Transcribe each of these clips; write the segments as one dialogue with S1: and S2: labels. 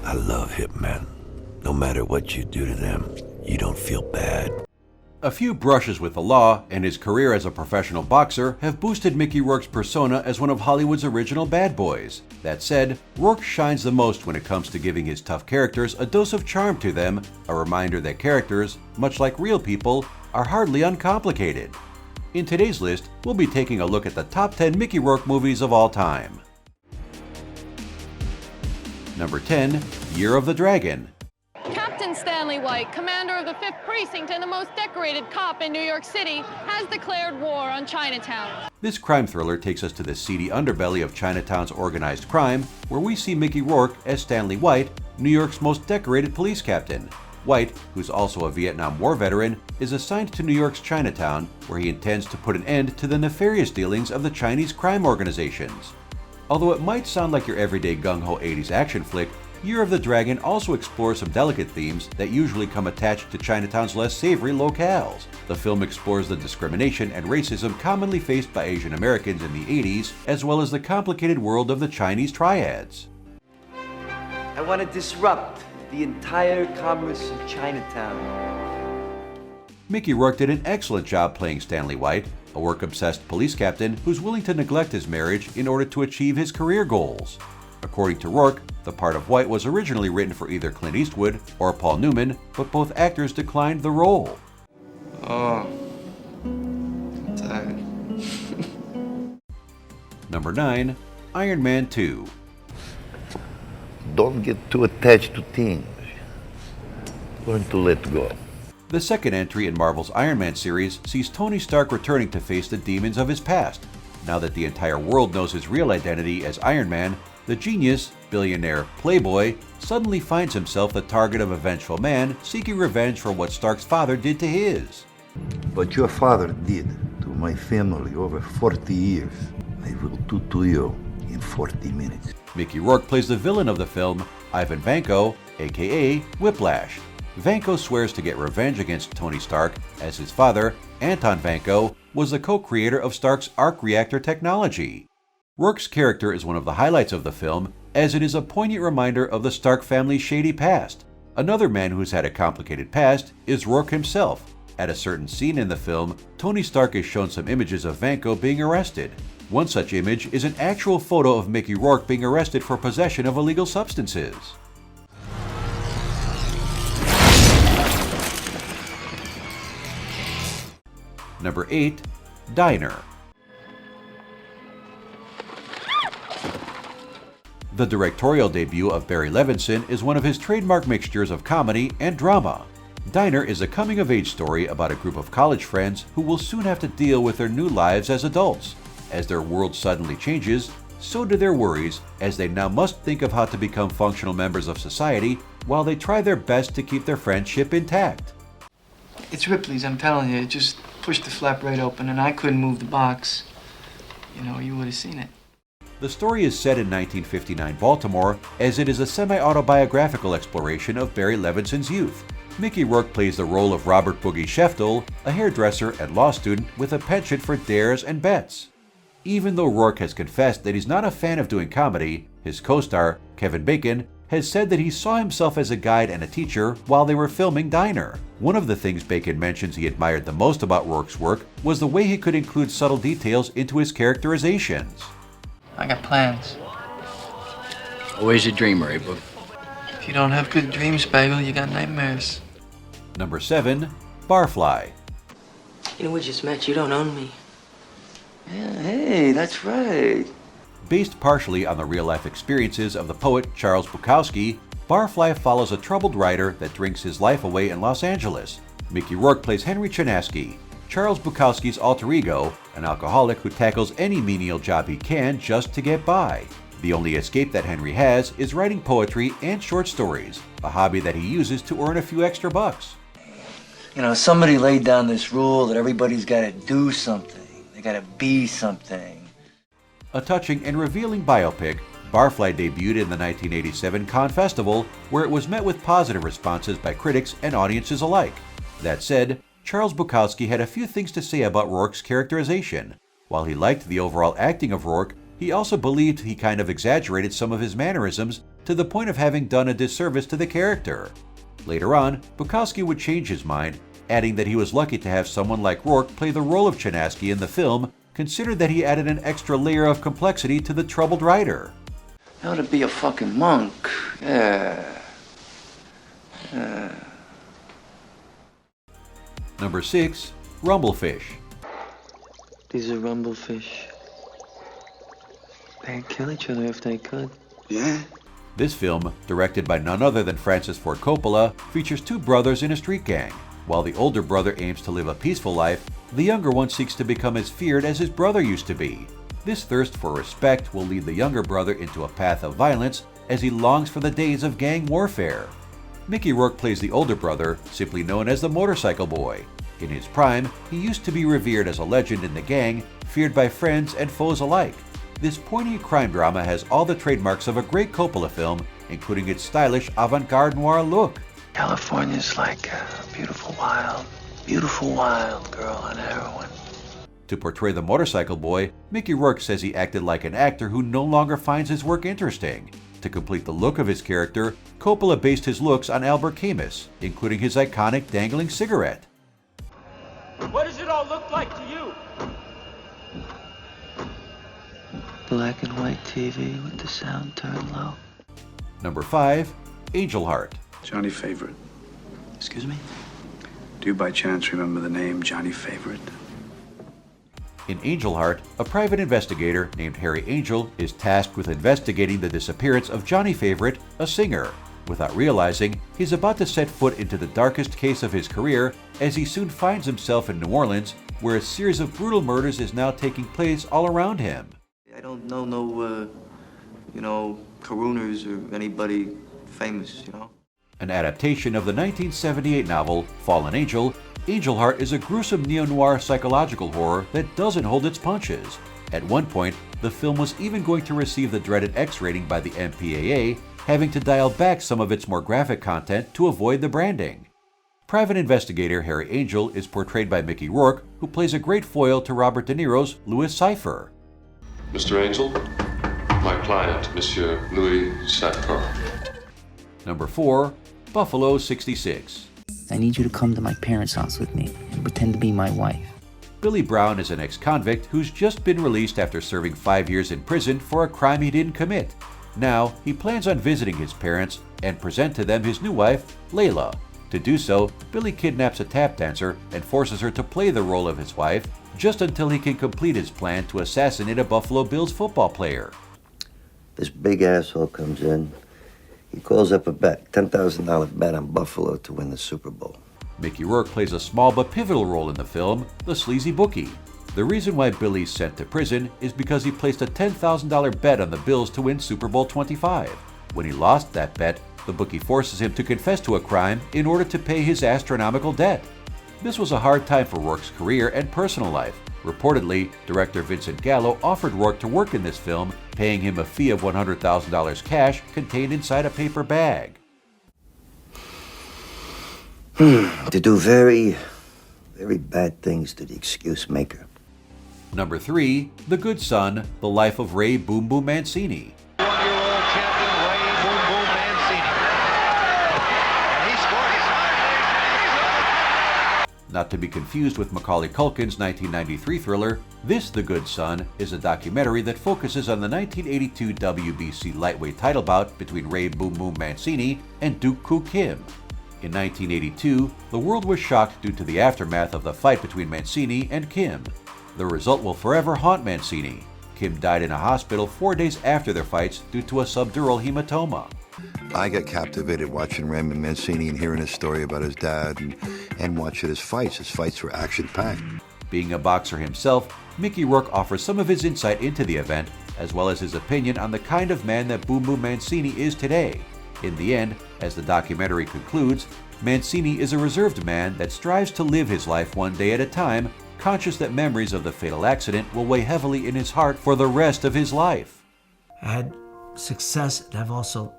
S1: I love hitmen. No matter what you do to them, you don't feel bad.
S2: A few brushes with the law and his career as a professional boxer have boosted Mickey Rourke's persona as one of Hollywood's original bad boys. That said, Rourke shines the most when it comes to giving his tough characters a dose of charm to them, a reminder that characters, much like real people, are hardly uncomplicated. In today's list, we'll be taking a look at the top 10 Mickey Rourke movies of all time. Number 10, Year of the Dragon.
S3: Captain Stanley White, commander of the 5th Precinct and the most decorated cop in New York City, has declared war on Chinatown.
S2: This crime thriller takes us to the seedy underbelly of Chinatown's organized crime, where we see Mickey Rourke as Stanley White, New York's most decorated police captain. White, who's also a Vietnam War veteran, is assigned to New York's Chinatown, where he intends to put an end to the nefarious dealings of the Chinese crime organizations. Although it might sound like your everyday gung-ho 80s action flick, Year of the Dragon also explores some delicate themes that usually come attached to Chinatown's less savory locales. The film explores the discrimination and racism commonly faced by Asian Americans in the 80s, as well as the complicated world of the Chinese triads.
S4: I want to disrupt the entire commerce of Chinatown.
S2: Mickey Rourke did an excellent job playing Stanley White, a work-obsessed police captain who's willing to neglect his marriage in order to achieve his career goals. According to Rourke, the part of White was originally written for either Clint Eastwood or Paul Newman, but both actors declined the role.
S4: Oh, I'm tired.
S2: Number 9, Iron Man 2.
S1: Don't get too attached to things. Learn to let go.
S2: The second entry in Marvel's Iron Man series sees Tony Stark returning to face the demons of his past. Now that the entire world knows his real identity as Iron Man, the genius, billionaire, playboy suddenly finds himself the target of a vengeful man seeking revenge for what Stark's father did to his.
S5: What your father did to my family over 40 years, I will do to you in 40 minutes.
S2: Mickey Rourke plays the villain of the film, Ivan Vanko, aka Whiplash. Vanko swears to get revenge against Tony Stark, as his father, Anton Vanko, was the co-creator of Stark's arc reactor technology. Rourke's character is one of the highlights of the film, as it is a poignant reminder of the Stark family's shady past. Another man who's had a complicated past is Rourke himself. At a certain scene in the film, Tony Stark is shown some images of Vanko being arrested. One such image is an actual photo of Mickey Rourke being arrested for possession of illegal substances. Number 8, Diner. The directorial debut of Barry Levinson is one of his trademark mixtures of comedy and drama. Diner is a coming-of-age story about a group of college friends who will soon have to deal with their new lives as adults. As their world suddenly changes, so do their worries, as they now must think of how to become functional members of society while they try their best to keep their friendship intact.
S6: It's Ripley's, I'm telling you. It just pushed the flap right open and I couldn't move the box. You know, you would have seen it.
S2: The story is set in 1959 Baltimore, as it is a semi-autobiographical exploration of Barry Levinson's youth. Mickey Rourke plays the role of Robert Boogie Sheftel, a hairdresser and law student with a penchant for dares and bets. Even though Rourke has confessed that he's not a fan of doing comedy, his co-star, Kevin Bacon, has said that he saw himself as a guide and a teacher while they were filming Diner. One of the things Bacon mentions he admired the most about Rourke's work was the way he could include subtle details into his characterizations.
S6: I got plans.
S7: Always a dreamer, eh, Boog?
S6: If you don't have good dreams, Bagel, you got nightmares.
S2: Number 7, Barfly.
S8: You know, we just met. You don't own me.
S4: Yeah, hey, that's right.
S2: Based partially on the real-life experiences of the poet Charles Bukowski, Barfly follows a troubled writer that drinks his life away in Los Angeles. Mickey Rourke plays Henry Chinaski, Charles Bukowski's alter ego, an alcoholic who tackles any menial job he can just to get by. The only escape that Henry has is writing poetry and short stories, a hobby that he uses to earn a few extra bucks.
S4: You know, somebody laid down this rule that everybody's got to do something. They got to be something.
S2: A touching and revealing biopic, Barfly debuted in the 1987 Cannes Festival, where it was met with positive responses by critics and audiences alike. That said, Charles Bukowski had a few things to say about Rourke's characterization. While he liked the overall acting of Rourke, He also believed he kind of exaggerated some of his mannerisms to the point of having done a disservice to the character. Later on, Bukowski would change his mind, adding that he was lucky to have someone like Rourke play the role of Chinaski in the film, considered that he added an extra layer of complexity to the troubled writer.
S4: You ought to be a fucking monk. Yeah.
S2: Number 6. Rumblefish.
S4: These are rumblefish. They'd kill each other if they could.
S5: Yeah?
S2: This film, directed by none other than Francis Ford Coppola, features two brothers in a street gang. While the older brother aims to live a peaceful life, the younger one seeks to become as feared as his brother used to be. This thirst for respect will lead the younger brother into a path of violence as he longs for the days of gang warfare. Mickey Rourke plays the older brother, simply known as the Motorcycle Boy. In his prime, he used to be revered as a legend in the gang, feared by friends and foes alike. This poignant crime drama has all the trademarks of a great Coppola film, including its stylish avant-garde noir look.
S4: California's like a beautiful wild girl on heroin.
S2: To portray the Motorcycle Boy, Mickey Rourke says he acted like an actor who no longer finds his work interesting. To complete the look of his character, Coppola based his looks on Albert Camus, including his iconic dangling cigarette.
S9: What does it all look like to you?
S4: Black and white TV with the sound turned low.
S2: Number 5. Angel Heart.
S10: Johnny Favorite.
S4: Excuse me?
S10: Do you by chance remember the name Johnny Favorite?
S2: In Angel Heart, a private investigator named Harry Angel is tasked with investigating the disappearance of Johnny Favorite, a singer. Without realizing, he's about to set foot into the darkest case of his career as he soon finds himself in New Orleans, where a series of brutal murders is now taking place all around him.
S4: I don't know no crooners or anybody famous,
S2: An adaptation of the 1978 novel Fallen Angel, Angel Heart is a gruesome neo-noir psychological horror that doesn't hold its punches. At one point, the film was even going to receive the dreaded X rating by the MPAA, having to dial back some of its more graphic content to avoid the branding. Private investigator Harry Angel is portrayed by Mickey Rourke, who plays a great foil to Robert De Niro's Louis Cypher.
S11: Mr. Angel, my client, Monsieur Louis Cypher.
S2: Number 4. Buffalo 66.
S12: I need you to come to my parents' house with me and pretend to be my wife.
S2: Billy Brown is an ex-convict who's just been released after serving 5 years in prison for a crime he didn't commit. Now, he plans on visiting his parents and present to them his new wife, Layla. To do so, Billy kidnaps a tap dancer and forces her to play the role of his wife, just until he can complete his plan to assassinate a Buffalo Bills football player.
S5: This big asshole comes in. He calls up a bet, $10,000 bet on Buffalo to win the Super Bowl.
S2: Mickey Rourke plays a small but pivotal role in the film, the sleazy bookie. The reason why Billy's sent to prison is because he placed a $10,000 bet on the Bills to win Super Bowl 25. When he lost that bet, the bookie forces him to confess to a crime in order to pay his astronomical debt. This was a hard time for Rourke's career and personal life. Reportedly, director Vincent Gallo offered Rourke to work in this film, paying him a fee of $100,000 cash contained inside a paper bag.
S5: To do very, very bad things to the excuse maker.
S2: Number 3. The Good Son, The Life of Ray Boom Boom Mancini.
S9: One-year-old champion Ray Boom Boom Mancini. And he scored his
S2: Not to be confused with Macaulay Culkin's 1993 thriller, this The Good Son is a documentary that focuses on the 1982 WBC lightweight title bout between Ray Boom Boom Mancini and Duke Koo Kim. In 1982, the world was shocked due to the aftermath of the fight between Mancini and Kim. The result will forever haunt Mancini. Kim died in a hospital 4 days after their fights due to a subdural hematoma.
S5: I got captivated watching Raymond Mancini and hearing his story about his dad and watching his fights. His fights were action-packed.
S2: Being a boxer himself, Mickey Rourke offers some of his insight into the event, as well as his opinion on the kind of man that Boom Boom Mancini is today. In the end, as the documentary concludes, Mancini is a reserved man that strives to live his life one day at a time, conscious that memories of the fatal accident will weigh heavily in his heart for the rest of his life.
S13: I had success, and I've also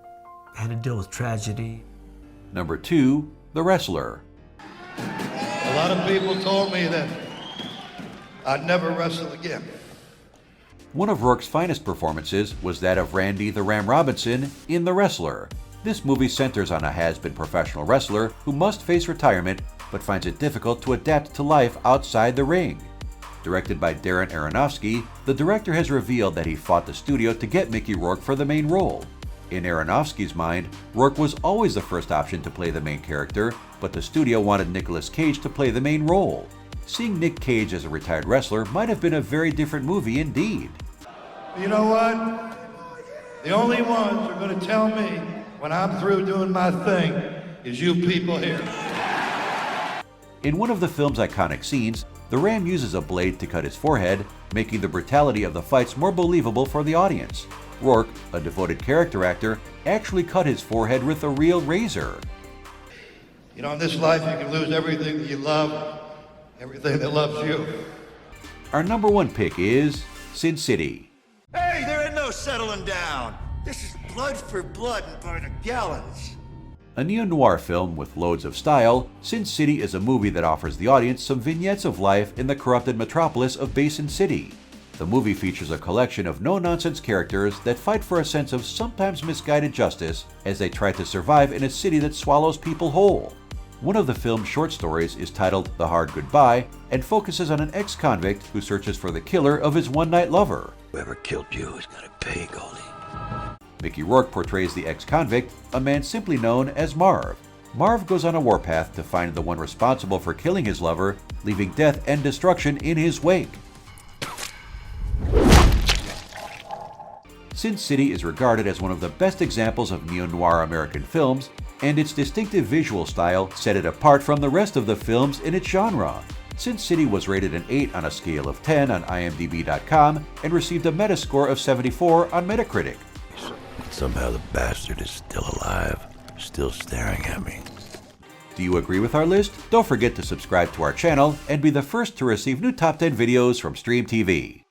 S13: had to deal with tragedy.
S2: Number 2. The Wrestler.
S14: A lot of people told me that I'd never wrestle again.
S2: One of Rourke's finest performances was that of Randy the Ram Robinson in The Wrestler. This movie centers on a has-been professional wrestler who must face retirement but finds it difficult to adapt to life outside the ring. Directed by Darren Aronofsky, the director has revealed that he fought the studio to get Mickey Rourke for the main role. In Aronofsky's mind, Rourke was always the first option to play the main character, but the studio wanted Nicolas Cage to play the main role. Seeing Nick Cage as a retired wrestler might have been a very different movie indeed.
S15: You know what? The only ones who are going to tell me when I'm through doing my thing is you people here.
S2: In one of the film's iconic scenes, the Ram uses a blade to cut his forehead, making the brutality of the fights more believable for the audience. Rourke, a devoted character actor, actually cut his forehead with a real razor.
S15: You know, in this life you can lose everything that you love, everything that loves you.
S2: Our number one pick is Sin City.
S16: Hey, there ain't no settling down. This is blood for blood and by the gallons.
S2: A neo-noir film with loads of style, Sin City is a movie that offers the audience some vignettes of life in the corrupted metropolis of Basin City. The movie features a collection of no-nonsense characters that fight for a sense of sometimes misguided justice as they try to survive in a city that swallows people whole. One of the film's short stories is titled The Hard Goodbye and focuses on an ex-convict who searches for the killer of his one-night lover.
S1: Whoever killed you is gonna pay, Goldie.
S2: Mickey Rourke portrays the ex-convict, a man simply known as Marv. Marv goes on a warpath to find the one responsible for killing his lover, leaving death and destruction in his wake. Sin City is regarded as one of the best examples of neo-noir American films, and its distinctive visual style set it apart from the rest of the films in its genre. Sin City was rated an 8 on a scale of 10 on IMDb.com and received a Metascore of 74 on Metacritic.
S1: Somehow the bastard is still alive, still staring at me.
S2: Do you agree with our list? Don't forget to subscribe to our channel and be the first to receive new Top 10 videos from Stream TV.